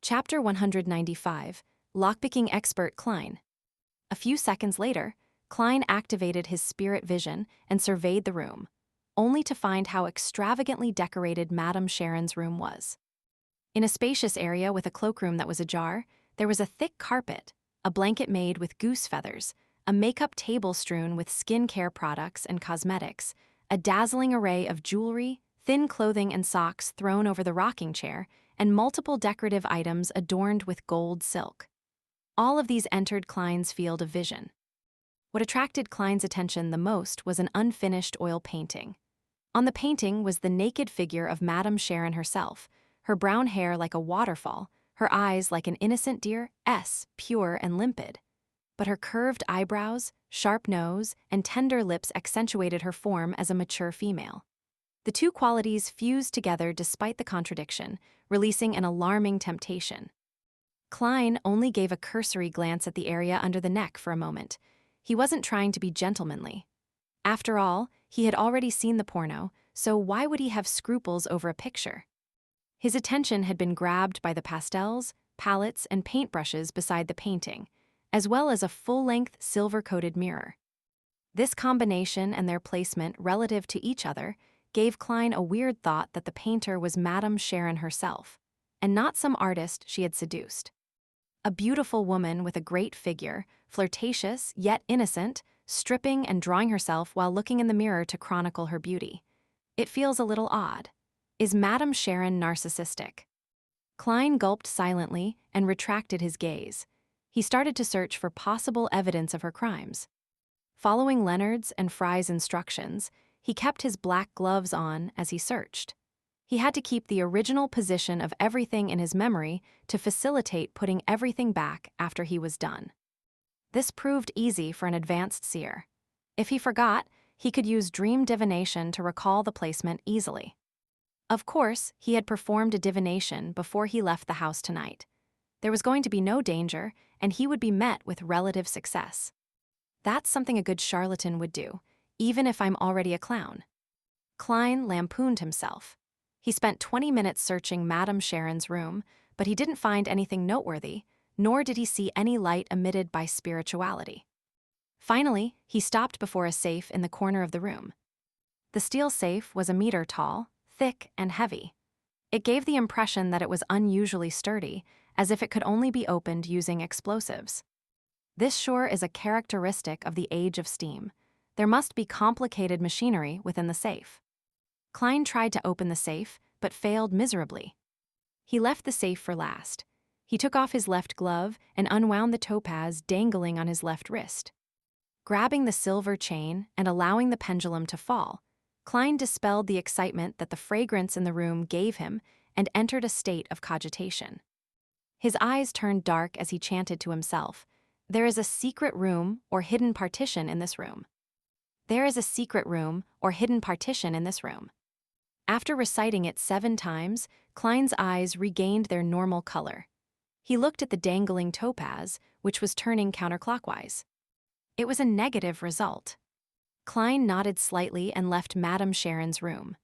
Chapter 195, Lockpicking Expert Klein. A few seconds later, Klein activated his spirit vision and surveyed the room, only to find how extravagantly decorated Madame Sharon's room was. In a spacious area with a cloakroom that was ajar, there was a thick carpet, a blanket made with goose feathers, a makeup table strewn with skincare products and cosmetics, a dazzling array of jewelry, thin clothing and socks thrown over the rocking chair, and multiple decorative items adorned with gold silk. All of these entered Klein's field of vision. What attracted Klein's attention the most was an unfinished oil painting. On the painting was the naked figure of Madame Sharon herself, her brown hair like a waterfall, her eyes like an innocent deer, pure and limpid. But her curved eyebrows, sharp nose, and tender lips accentuated her form as a mature female. The two qualities fused together despite the contradiction, releasing an alarming temptation. Klein only gave a cursory glance at the area under the neck for a moment. He wasn't trying to be gentlemanly. After all, he had already seen the porno, so why would he have scruples over a picture? His attention had been grabbed by the pastels, palettes, and paintbrushes beside the painting, as well as a full-length silver-coated mirror. This combination and their placement relative to each other gave Klein a weird thought that the painter was Madame Sharon herself, and not some artist she had seduced. A beautiful woman with a great figure, flirtatious yet innocent, stripping and drawing herself while looking in the mirror to chronicle her beauty. It feels a little odd. Is Madame Sharon narcissistic? Klein gulped silently and retracted his gaze. He started to search for possible evidence of her crimes. Following Leonard's and Fry's instructions, he kept his black gloves on as he searched. He had to keep the original position of everything in his memory to facilitate putting everything back after he was done. This proved easy for an advanced seer. If he forgot, he could use dream divination to recall the placement easily. Of course, he had performed a divination before he left the house tonight. There was going to be no danger, and he would be met with relative success. That's something a good charlatan would do, even if I'm already a clown. Klein lampooned himself. He spent 20 minutes searching Madame Sharon's room, but he didn't find anything noteworthy, nor did he see any light emitted by spirituality. Finally, he stopped before a safe in the corner of the room. The steel safe was a meter tall, thick, and heavy. It gave the impression that it was unusually sturdy, as if it could only be opened using explosives. This sure is a characteristic of the age of steam. There must be complicated machinery within the safe. Klein tried to open the safe, but failed miserably. He left the safe for last. He took off his left glove and unwound the topaz dangling on his left wrist. Grabbing the silver chain and allowing the pendulum to fall, Klein dispelled the excitement that the fragrance in the room gave him and entered a state of cogitation. His eyes turned dark as he chanted to himself, "There is a secret room or hidden partition in this room. There is a secret room or hidden partition in this room." After reciting it 7 times, Klein's eyes regained their normal color. He looked at the dangling topaz, which was turning counterclockwise. It was a negative result. Klein nodded slightly and left Madame Sharon's room.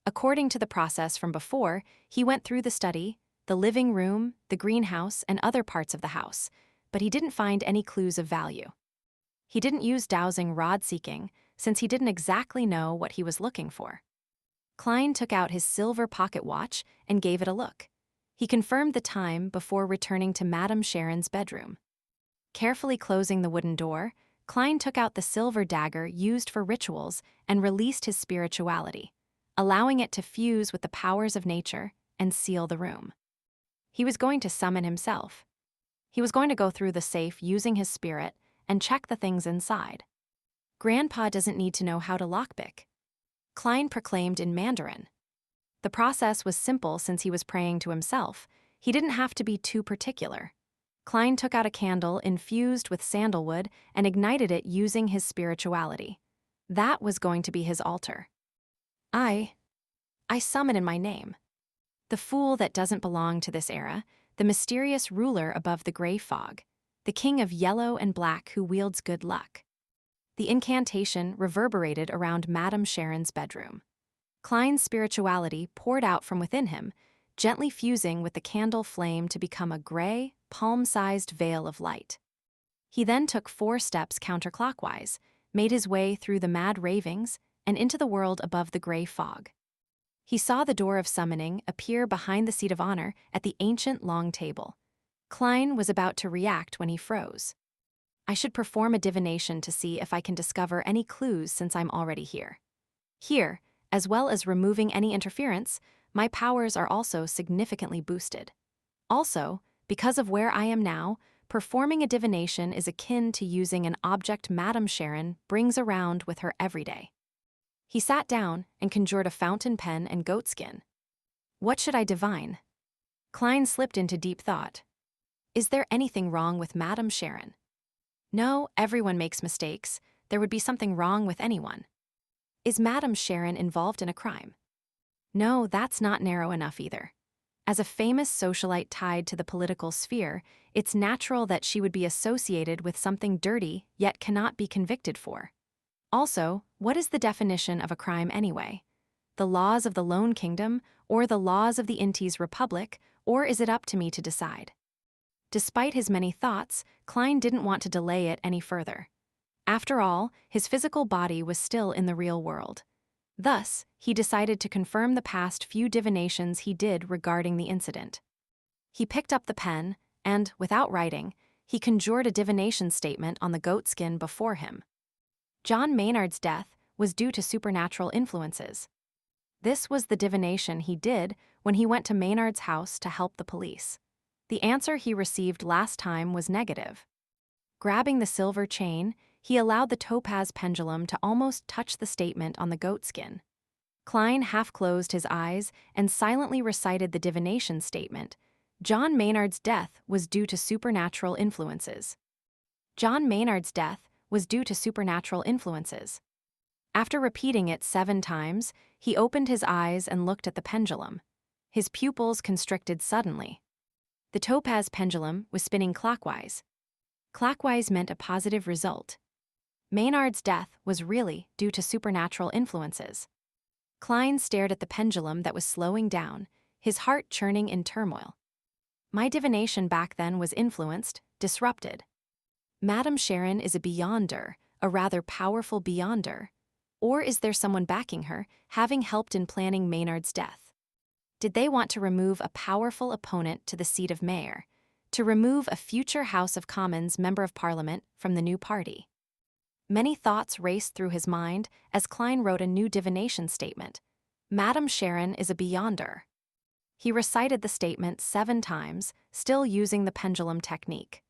According to the process from before, he went through the study, the living room, the greenhouse, and other parts of the house, but he didn't find any clues of value. He didn't use dowsing rod seeking, since he didn't exactly know what he was looking for. Klein took out his silver pocket watch and gave it a look. He confirmed the time before returning to Madame Sharon's bedroom. Carefully closing the wooden door, Klein took out the silver dagger used for rituals and released his spirituality, allowing it to fuse with the powers of nature and seal the room. He was going to summon himself. He was going to go through the safe using his spirit and check the things inside. Grandpa doesn't need to know how to lockpick, Klein proclaimed in Mandarin. The process was simple since he was praying to himself. He didn't have to be too particular. Klein took out a candle infused with sandalwood and ignited it using his spirituality. That was going to be his altar. I summon in my name. The fool that doesn't belong to this era, the mysterious ruler above the gray fog, the king of yellow and black who wields good luck. The incantation reverberated around Madame Sharon's bedroom. Klein's spirituality poured out from within him, gently fusing with the candle flame to become a gray, palm-sized veil of light. He then took 4 steps counterclockwise, made his way through the mad ravings, and into the world above the gray fog. He saw the door of summoning appear behind the seat of honor at the ancient long table. Klein was about to react when he froze. I should perform a divination to see if I can discover any clues since I'm already here. Here, as well as removing any interference, my powers are also significantly boosted. Also, because of where I am now, performing a divination is akin to using an object Madame Sharon brings around with her every day. He sat down and conjured a fountain pen and goatskin. What should I divine? Klein slipped into deep thought. Is there anything wrong with Madame Sharon? No, everyone makes mistakes. There would be something wrong with anyone. Is Madame Sharon involved in a crime? No, that's not narrow enough either. As a famous socialite tied to the political sphere, it's natural that she would be associated with something dirty yet cannot be convicted for. Also, what is the definition of a crime anyway? The laws of the Lone Kingdom, or the laws of the Intis Republic, or is it up to me to decide? Despite his many thoughts, Klein didn't want to delay it any further. After all, his physical body was still in the real world. Thus, he decided to confirm the past few divinations he did regarding the incident. He picked up the pen, and, without writing, he conjured a divination statement on the goatskin before him. John Maynard's death was due to supernatural influences. This was the divination he did when he went to Maynard's house to help the police. The answer he received last time was negative. Grabbing the silver chain, he allowed the topaz pendulum to almost touch the statement on the goatskin. Klein half-closed his eyes and silently recited the divination statement. John Maynard's death was due to supernatural influences. John Maynard's death was due to supernatural influences. After repeating it 7 times, he opened his eyes and looked at the pendulum. His pupils constricted suddenly. The topaz pendulum was spinning clockwise. Clockwise meant a positive result. Maynard's death was really due to supernatural influences. Klein stared at the pendulum that was slowing down, his heart churning in turmoil. My divination back then was influenced, disrupted. Madame Sharon is a beyonder, a rather powerful beyonder. Or is there someone backing her, having helped in planning Maynard's death? Did they want to remove a powerful opponent to the seat of mayor, to remove a future House of Commons member of Parliament from the new party? Many thoughts raced through his mind as Klein wrote a new divination statement. Madame Sharon is a beyonder. He recited the statement 7 times, still using the pendulum technique.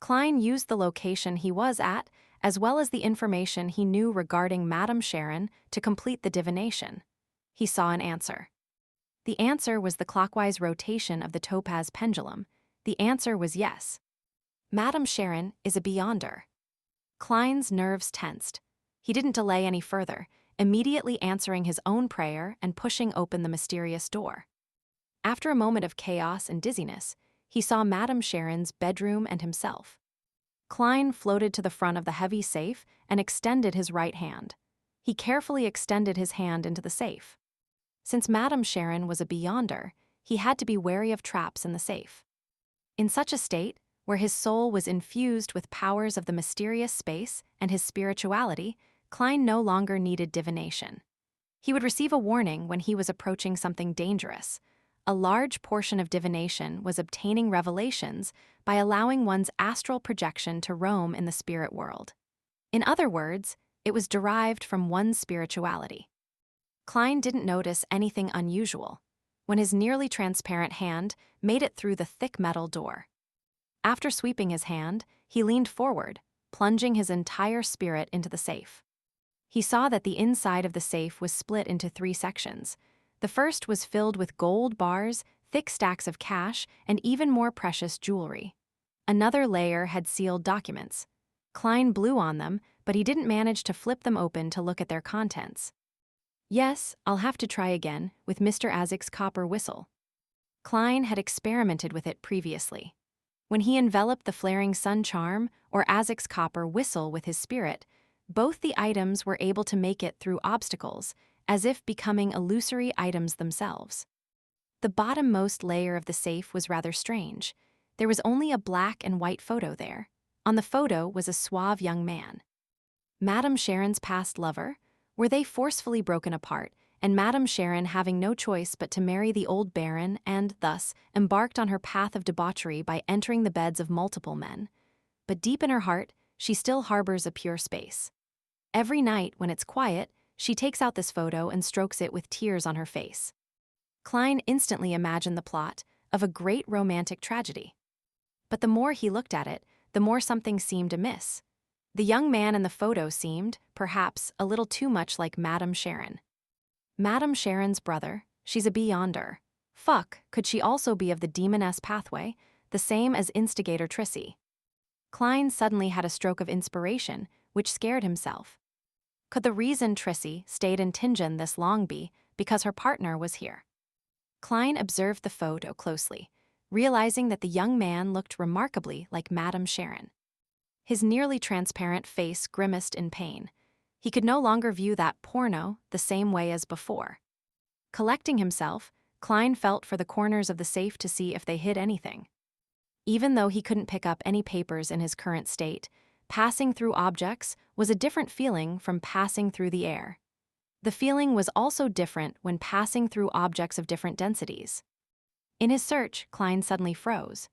Klein used the location he was at, as well as the information he knew regarding Madame Sharon, to complete the divination. He saw an answer. The answer was the clockwise rotation of the topaz pendulum. The answer was yes. Madame Sharon is a beyonder. Klein's nerves tensed. He didn't delay any further, immediately answering his own prayer and pushing open the mysterious door. After a moment of chaos and dizziness, he saw Madame Sharon's bedroom and himself. Klein floated to the front of the heavy safe and extended his right hand. He carefully extended his hand into the safe. Since Madame Sharon was a beyonder, he had to be wary of traps in the safe. In such a state, where his soul was infused with powers of the mysterious space and his spirituality, Klein no longer needed divination. He would receive a warning when he was approaching something dangerous. A large portion of divination was obtaining revelations by allowing one's astral projection to roam in the spirit world. In other words, it was derived from one's spirituality. Klein didn't notice anything unusual when his nearly transparent hand made it through the thick metal door. After sweeping his hand, he leaned forward, plunging his entire spirit into the safe. He saw that the inside of the safe was split into 3 sections. The first was filled with gold bars, thick stacks of cash, and even more precious jewelry. Another layer had sealed documents. Klein blew on them, but he didn't manage to flip them open to look at their contents. Yes, I'll have to try again with Mr. Azik's copper whistle. Klein had experimented with it previously. When he enveloped the flaring sun charm or Azik's copper whistle with his spirit, both the items were able to make it through obstacles, as if becoming illusory items themselves. The bottommost layer of the safe was rather strange. There was only a black and white photo there. On the photo was a suave young man. Madame Sharon's past lover? Were they forcefully broken apart, and Madame Sharon having no choice but to marry the old baron and, thus, embarked on her path of debauchery by entering the beds of multiple men? But deep in her heart, she still harbors a pure space. Every night, when it's quiet, she takes out this photo and strokes it with tears on her face. Klein instantly imagined the plot of a great romantic tragedy. But the more he looked at it, the more something seemed amiss. The young man in the photo seemed, perhaps, a little too much like Madame Sharon. Madame Sharon's brother, she's a beyonder. Fuck, could she also be of the demoness pathway, the same as instigator Trissy? Klein suddenly had a stroke of inspiration, which scared himself. Could the reason Trissy stayed in Tingen this long be because her partner was here? Klein observed the photo closely, realizing that the young man looked remarkably like Madame Sharon. His nearly transparent face grimaced in pain. He could no longer view that porno the same way as before. Collecting himself, Klein felt for the corners of the safe to see if they hid anything. Even though he couldn't pick up any papers in his current state, passing through objects was a different feeling from passing through the air. The feeling was also different when passing through objects of different densities. In his search, Klein suddenly froze.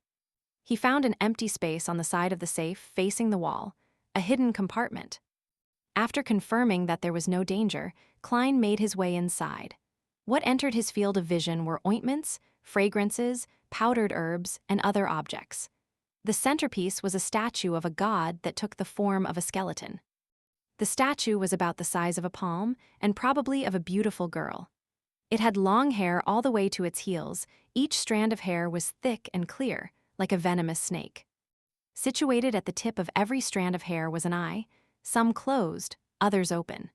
He found an empty space on the side of the safe facing the wall, a hidden compartment. After confirming that there was no danger, Klein made his way inside. What entered his field of vision were ointments, fragrances, powdered herbs, and other objects. The centerpiece was a statue of a god that took the form of a skeleton. The statue was about the size of a palm and probably of a beautiful girl. It had long hair all the way to its heels. Each strand of hair was thick and clear, like a venomous snake. Situated at the tip of every strand of hair was an eye, some closed, others open.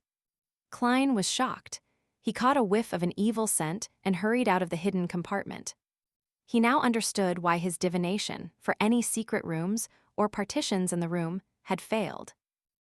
Klein was shocked. He caught a whiff of an evil scent and hurried out of the hidden compartment. He now understood why his divination for any secret rooms or partitions in the room had failed.